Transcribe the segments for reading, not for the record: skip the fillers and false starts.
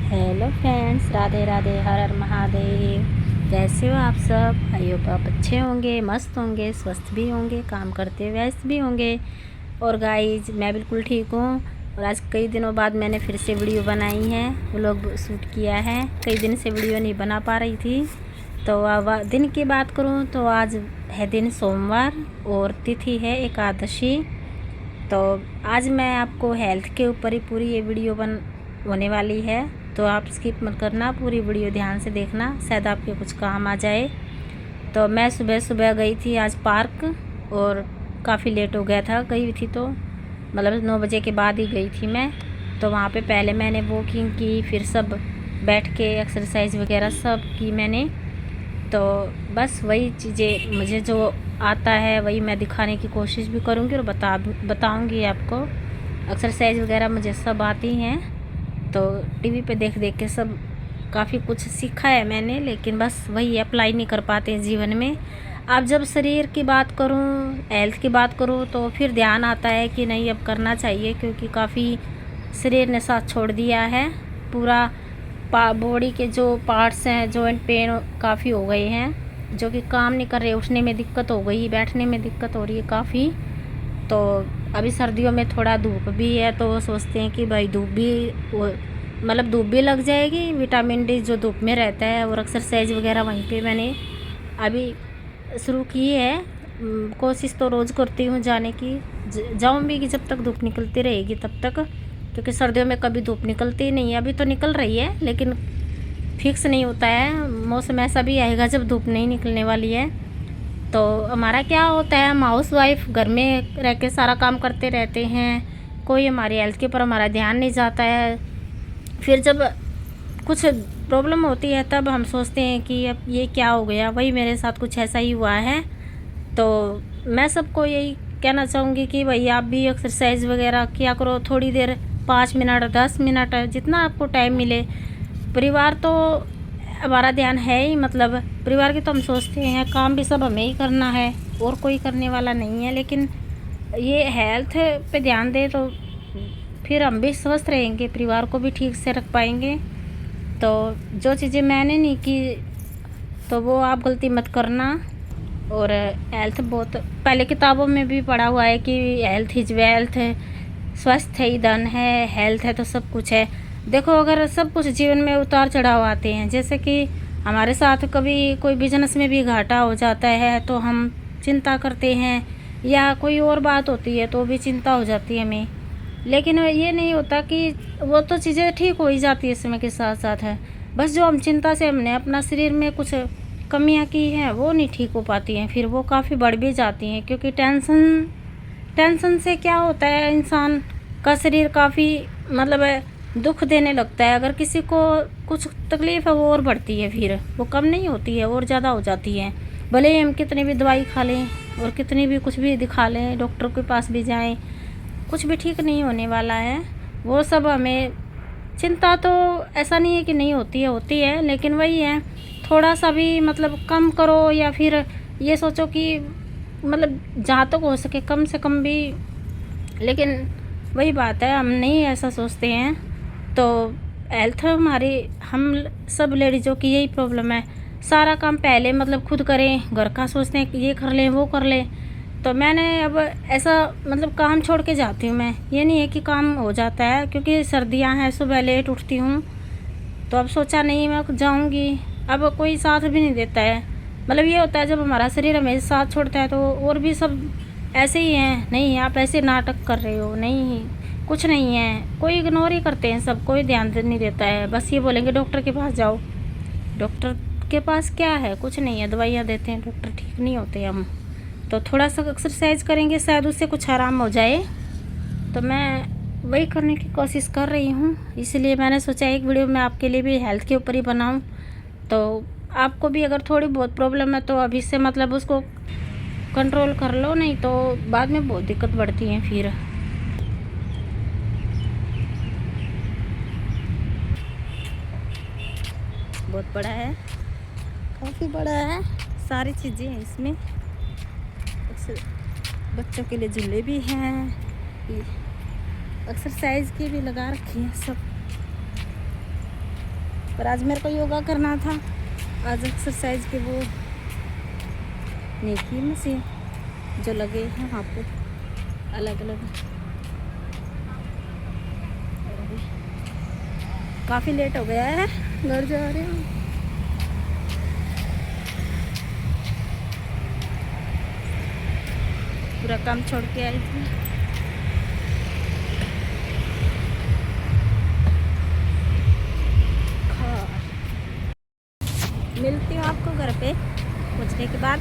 Hello friends, Radhe Radhe, हर हर महादेव। कैसे हो आप सब? आई होप आप अच्छे होंगे, मस्त होंगे, स्वस्थ भी होंगे, काम करते व्यस्त भी होंगे। और गाइज, मैं बिल्कुल ठीक हूँ। और आज कई दिनों बाद मैंने फिर से वीडियो बनाई है, व्लॉग शूट किया है। कई दिन से वीडियो नहीं बना पा रही थी। तो अब दिन की बात करूँ तो आज है दिन सोमवार और तिथि है एकादशी। तो आज मैं आपको हेल्थ के ऊपर ही पूरी ये वीडियो होने वाली है। तो आप स्किप मत करना, पूरी वीडियो ध्यान से देखना, शायद आपके कुछ काम आ जाए। तो मैं सुबह सुबह गई थी आज पार्क, और काफ़ी लेट हो गया था। गई थी तो मतलब 9 बजे के बाद ही गई थी मैं। तो वहाँ पे पहले मैंने वॉकिंग की, फिर सब बैठ के एक्सरसाइज वगैरह सब की मैंने। तो बस वही चीज़ें मुझे जो आता है वही मैं दिखाने की कोशिश भी करूँगी और बताऊँगी आपको। एक्सरसाइज वगैरह मुझे सब आती हैं, तो टीवी पे देख देख के सब काफ़ी कुछ सीखा है मैंने, लेकिन बस वही अप्लाई नहीं कर पाते हैं जीवन में। अब जब शरीर की बात करूँ, हेल्थ की बात करूँ, तो फिर ध्यान आता है कि नहीं अब करना चाहिए, क्योंकि काफ़ी शरीर ने साथ छोड़ दिया है। पूरा बॉडी के जो पार्ट्स हैं, जॉइंट पेन काफ़ी हो गए हैं, जो कि काम नहीं कर रहे। उठने में दिक्कत हो गई, बैठने में दिक्कत हो रही है काफ़ी। तो अभी सर्दियों में थोड़ा धूप भी है, तो सोचते हैं कि भाई धूप भी मतलब धूप भी लग जाएगी, विटामिन डी जो धूप में रहता है। और एक्सरसाइज वगैरह वहीं पे मैंने अभी शुरू की है। कोशिश तो रोज़ करती हूँ जाने की, जाऊँगी कि जब तक धूप निकलती रहेगी तब तक, क्योंकि सर्दियों में कभी धूप निकलती नहीं है। अभी तो निकल रही है, लेकिन फिक्स नहीं होता है। मौसम ऐसा भी आएगा जब धूप नहीं निकलने वाली है। तो हमारा क्या होता है, हम हाउस वाइफ घर में रह के सारा काम करते रहते हैं, कोई हमारी हेल्थ के ऊपर हमारा ध्यान नहीं जाता है। फिर जब कुछ प्रॉब्लम होती है तब हम सोचते हैं कि अब ये क्या हो गया। वही मेरे साथ कुछ ऐसा ही हुआ है। तो मैं सबको यही कहना चाहूँगी कि भाई आप भी एक्सरसाइज वगैरह किया करो, थोड़ी देर, 5 मिनट 10 मिनट, जितना आपको टाइम मिले। परिवार तो हमारा ध्यान है ही, मतलब परिवार की तो हम सोचते हैं, काम भी सब हमें ही करना है और कोई करने वाला नहीं है। लेकिन ये हेल्थ पे ध्यान दें तो फिर हम भी स्वस्थ रहेंगे, परिवार को भी ठीक से रख पाएंगे। तो जो चीज़ें मैंने नहीं की तो वो आप गलती मत करना। और हेल्थ बहुत पहले किताबों में भी पढ़ा हुआ है कि हेल्थ इज़ वेल्थ, स्वस्थ है ही धन है, हेल्थ है तो सब कुछ है। देखो, अगर सब कुछ जीवन में उतार चढ़ाव आते हैं, जैसे कि हमारे साथ कभी कोई बिजनेस में भी घाटा हो जाता है तो हम चिंता करते हैं, या कोई और बात होती है तो भी चिंता हो जाती है हमें। लेकिन ये नहीं होता कि वो तो चीज़ें ठीक हो ही जाती है समय के साथ साथ है। बस जो हम चिंता से हमने अपना शरीर में कुछ कमियां की हैं वो नहीं ठीक हो पाती हैं, फिर वो काफ़ी बढ़ भी जाती हैं। क्योंकि टेंशन से क्या होता है, इंसान का शरीर काफ़ी मतलब दुख देने लगता है। अगर किसी को कुछ तकलीफ़ है वो और बढ़ती है, फिर वो कम नहीं होती है, और ज़्यादा हो जाती है। भले ही हम कितनी भी दवाई खा लें और कितनी भी कुछ भी दिखा लें, डॉक्टर के पास भी जाएं, कुछ भी ठीक नहीं होने वाला है। वो सब हमें चिंता तो ऐसा नहीं है कि नहीं होती है, होती है, लेकिन वही है, थोड़ा सा भी मतलब कम करो, या फिर ये सोचो कि मतलब जहाँ तक हो सके कम से कम भी। लेकिन वही बात है, हम नहीं ऐसा सोचते हैं। तो हेल्थ हमारी, हम सब लेडीज़ों की यही प्रॉब्लम है, सारा काम पहले मतलब खुद करें, घर का सोचते हैं कि ये कर लें वो कर लें। तो मैंने अब ऐसा मतलब काम छोड़ के जाती हूँ मैं, ये नहीं है कि काम हो जाता है, क्योंकि सर्दियाँ हैं, सुबह लेट उठती हूँ। तो अब सोचा नहीं मैं जाऊँगी, अब कोई साथ भी नहीं देता है। मतलब ये होता है जब हमारा शरीर हमें साथ छोड़ता है तो और भी सब ऐसे ही हैं, नहीं आप ऐसे नाटक कर रहे हो, नहीं कुछ नहीं है, कोई इग्नोर ही करते हैं सब, कोई ध्यान नहीं देता है। बस ये बोलेंगे डॉक्टर के पास जाओ। डॉक्टर के पास क्या है, कुछ नहीं है, दवाइयाँ देते हैं डॉक्टर, ठीक नहीं होते हम। तो थोड़ा सा एक्सरसाइज करेंगे शायद उससे कुछ आराम हो जाए। तो मैं वही करने की कोशिश कर रही हूँ, इसलिए मैंने सोचा एक वीडियो मैं आपके लिए भी हेल्थ के ऊपर ही बनाऊँ। तो आपको भी अगर थोड़ी बहुत प्रॉब्लम है तो अभी से मतलब उसको कंट्रोल कर लो, नहीं तो बाद में बहुत दिक्कत बढ़ती है फिर। बहुत बड़ा है, काफ़ी बड़ा है, सारी चीज़ें हैं इसमें। बच्चों के लिए झूले भी हैं, एक्सरसाइज की भी लगा रखी है सब। पर आज मेरे को योगा करना था। आज एक्सरसाइज के वो नेकी मशीन जो लगे हैं वहाँ पे अलग अलग। काफ़ी लेट हो गया है, घर जा रहे हैं। पूरा काम छोड़ के आई थी। मिलती हूँ आपको घर पे पहुँचने के बाद,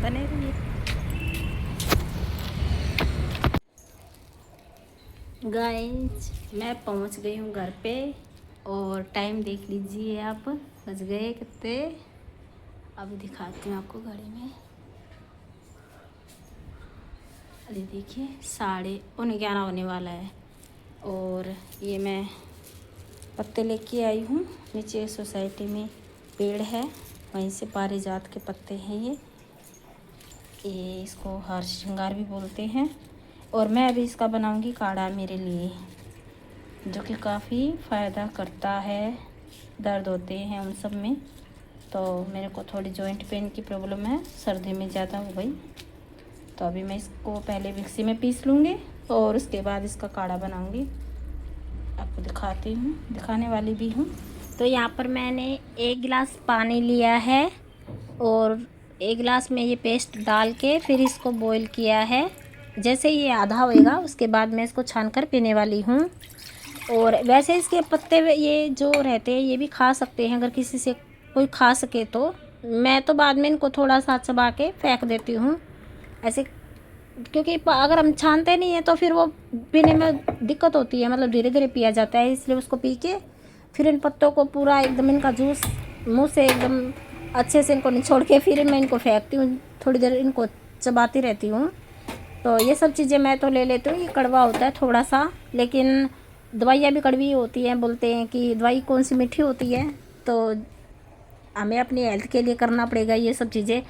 बने रहिए। गाइस मैं पहुँच गई हूँ घर पे और टाइम देख लीजिए आप, बज गए कितने। अभी दिखाती हूँ आपको घड़ी में। अरे देखिए 11:30 होने वाला है। और ये मैं पत्ते लेके आई हूँ। नीचे सोसाइटी में पेड़ है, वहीं से पारिजात के पत्ते हैं ये इसको हार श्रृंगार भी बोलते हैं। और मैं अभी इसका बनाऊंगी काढ़ा मेरे लिए, जो कि काफ़ी फ़ायदा करता है। दर्द होते हैं उन सब में, तो मेरे को थोड़ी जॉइंट पेन की प्रॉब्लम है, सर्दी में ज़्यादा हो गई। तो अभी मैं इसको पहले मिक्सी में पीस लूँगी और उसके बाद इसका काढ़ा बनाऊँगी। आपको दिखाती हूँ, दिखाने वाली भी हूँ। तो यहाँ पर मैंने 1 गिलास पानी लिया है और 1 गिलास में ये पेस्ट डाल के फिर इसको बॉईल किया है। जैसे ये आधा होएगा उसके बाद मैं इसको छान कर पीने वाली हूँ। और वैसे इसके पत्ते ये जो रहते हैं ये भी खा सकते हैं, अगर किसी से कोई खा सके तो। मैं तो बाद में इनको थोड़ा सा चबा के फेंक देती हूँ ऐसे, क्योंकि अगर हम छानते नहीं हैं तो फिर वो पीने में दिक्कत होती है, मतलब धीरे धीरे पिया जाता है। इसलिए उसको पी के फिर इन पत्तों को पूरा एकदम इनका जूस मुंह से एकदम अच्छे से इनको निचोड़ के फिर मैं इनको फेंकती हूँ, थोड़ी देर इनको चबाती रहती हूँ। तो ये सब चीज़ें मैं तो ले लेती हूँ। ये कड़वा होता है थोड़ा सा, लेकिन दवाइयाँ भी कड़वी होती हैं। बोलते हैं कि दवाई कौन सी मीठी होती है, तो हमें अपनी हेल्थ के लिए करना पड़ेगा ये सब चीज़ें।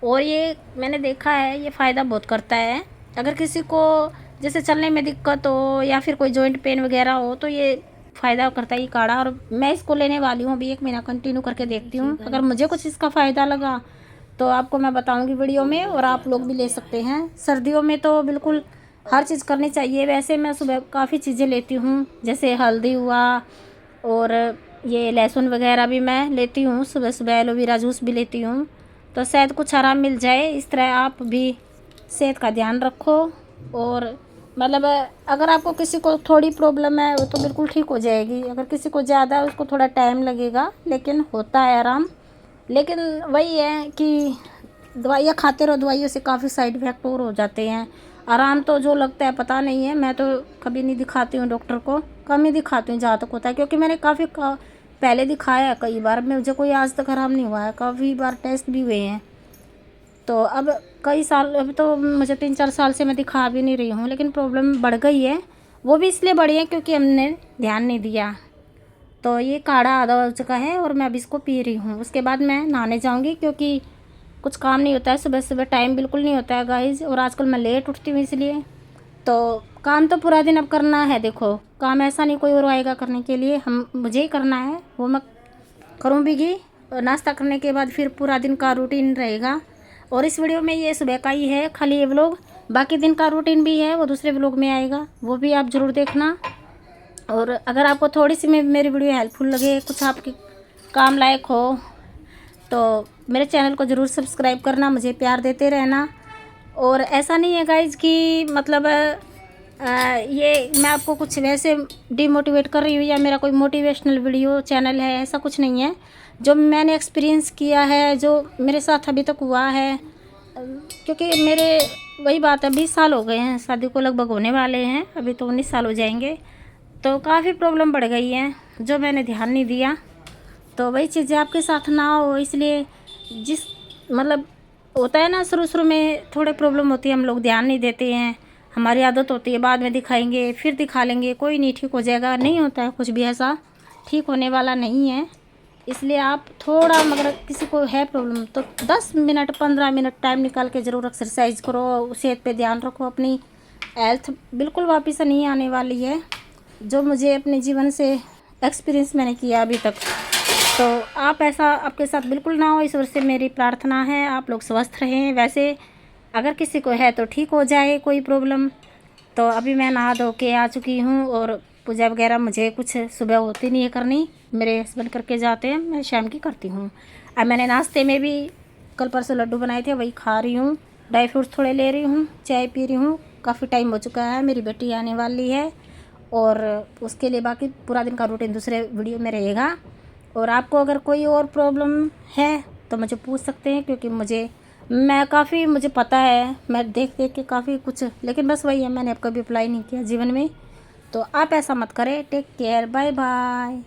और ये मैंने देखा है ये फ़ायदा बहुत करता है। अगर किसी को जैसे चलने में दिक्कत हो या फिर कोई जॉइंट पेन वगैरह हो तो ये फ़ायदा करता है ये काढ़ा। और मैं इसको लेने वाली हूँ, अभी 1 महीना कंटिन्यू करके देखती हूँ। अगर मुझे कुछ इसका फ़ायदा लगा तो आपको मैं बताऊँगी वीडियो में, और आप लोग भी ले सकते हैं। सर्दियों में तो बिल्कुल हर चीज़ करनी चाहिए। वैसे मैं सुबह काफ़ी चीज़ें लेती हूँ, जैसे हल्दी हुआ और ये लहसुन वगैरह भी मैं लेती हूँ सुबह सुबह। एलोवेरा जूस भी लेती हूँ, तो शायद कुछ आराम मिल जाए। इस तरह आप भी सेहत का ध्यान रखो। और मतलब अगर आपको किसी को थोड़ी प्रॉब्लम है वो तो बिल्कुल ठीक हो जाएगी, अगर किसी को ज़्यादा है उसको थोड़ा टाइम लगेगा, लेकिन होता है आराम। लेकिन वही है कि दवाइयाँ खाते रहो, दवाइयों से काफ़ी साइड इफ़ेक्ट और हो जाते हैं। आराम तो जो लगता है पता नहीं है। मैं तो कभी नहीं दिखाती हूँ डॉक्टर को, कम ही दिखाती हूँ जहाँ तक होता है, क्योंकि मैंने काफ़ी पहले दिखाया है कई बार, मुझे कोई आज तक आराम नहीं हुआ है। काफ़ी बार टेस्ट भी हुए हैं। तो अब कई साल, अभी तो मुझे 3-4 साल से मैं दिखा भी नहीं रही हूँ, लेकिन प्रॉब्लम बढ़ गई है। वो भी इसलिए बढ़ी है क्योंकि हमने ध्यान नहीं दिया। तो ये काढ़ा आधा हो चुका है और मैं अभी इसको पी रही हूँ। उसके बाद मैं नहाने जाऊँगी, क्योंकि कुछ काम नहीं होता है सुबह सुबह, टाइम बिल्कुल नहीं होता है गाइस। और आजकल मैं लेट उठती हूँ, इसलिए तो काम तो पूरा दिन अब करना है। देखो काम ऐसा नहीं कोई और आएगा करने के लिए, मुझे ही करना है। वो मैं करूँ भी। नाश्ता करने के बाद फिर पूरा दिन का रूटीन रहेगा। और इस वीडियो में ये सुबह का ही है खाली ये व्लॉग, बाकी दिन का रूटीन भी है वो दूसरे व्लॉग में आएगा, वो भी आप ज़रूर देखना। और अगर आपको थोड़ी सी मेरी वीडियो हेल्पफुल लगे, कुछ आपके काम लायक हो, तो मेरे चैनल को ज़रूर सब्सक्राइब करना, मुझे प्यार देते रहना। और ऐसा नहीं है गाइज कि मतलब ये मैं आपको कुछ वैसे डिमोटिवेट कर रही हूँ या मेरा कोई मोटिवेशनल वीडियो चैनल है, ऐसा कुछ नहीं है। जो मैंने एक्सपीरियंस किया है, जो मेरे साथ अभी तक हुआ है, क्योंकि मेरे वही बात है 20 साल हो गए हैं शादी को, लगभग होने वाले हैं, अभी तो 19 साल हो जाएंगे। तो काफ़ी प्रॉब्लम बढ़ गई है जो मैंने ध्यान नहीं दिया। तो वही चीज़ें आपके साथ ना हो, इसलिए जिस मतलब होता है ना, शुरू में थोड़े प्रॉब्लम होती है, हम लोग ध्यान नहीं देते हैं, हमारी आदत होती है बाद में दिखाएंगे, फिर दिखा लेंगे, कोई नहीं ठीक हो जाएगा, नहीं होता है कुछ भी ऐसा, ठीक होने वाला नहीं है। इसलिए आप थोड़ा, मगर किसी को है प्रॉब्लम तो 10 मिनट 15 मिनट टाइम निकाल के ज़रूर एक्सरसाइज करो, सेहत पे ध्यान रखो। अपनी हेल्थ बिल्कुल वापस नहीं आने वाली है, जो मुझे अपने जीवन से एक्सपीरियंस मैंने किया अभी तक। तो आप ऐसा आपके साथ बिल्कुल ना हो, ईश्वर से मेरी प्रार्थना है आप लोग स्वस्थ रहें। वैसे अगर किसी को है तो ठीक हो जाए कोई प्रॉब्लम। तो अभी मैं नहा धो के आ चुकी हूँ और पूजा वगैरह मुझे कुछ सुबह होती नहीं है करनी, मेरे हस्बैंड करके जाते हैं, मैं शाम की करती हूँ। अब मैंने नाश्ते में भी कल परसों लड्डू बनाए थे, वही खा रही हूँ। ड्राई फ्रूट्स थोड़े ले रही हूँ, चाय पी रही हूँ। काफ़ी टाइम हो चुका है, मेरी बेटी आने वाली है और उसके लिए बाकी पूरा दिन का रूटीन दूसरे वीडियो में रहेगा। और आपको अगर कोई और प्रॉब्लम है तो मुझे पूछ सकते हैं, क्योंकि मुझे पता है, मैं देख देख के काफ़ी कुछ, लेकिन बस वही है, मैंने अब कभी अप्लाई नहीं किया जीवन में। तो आप ऐसा मत करें। Take care, bye bye.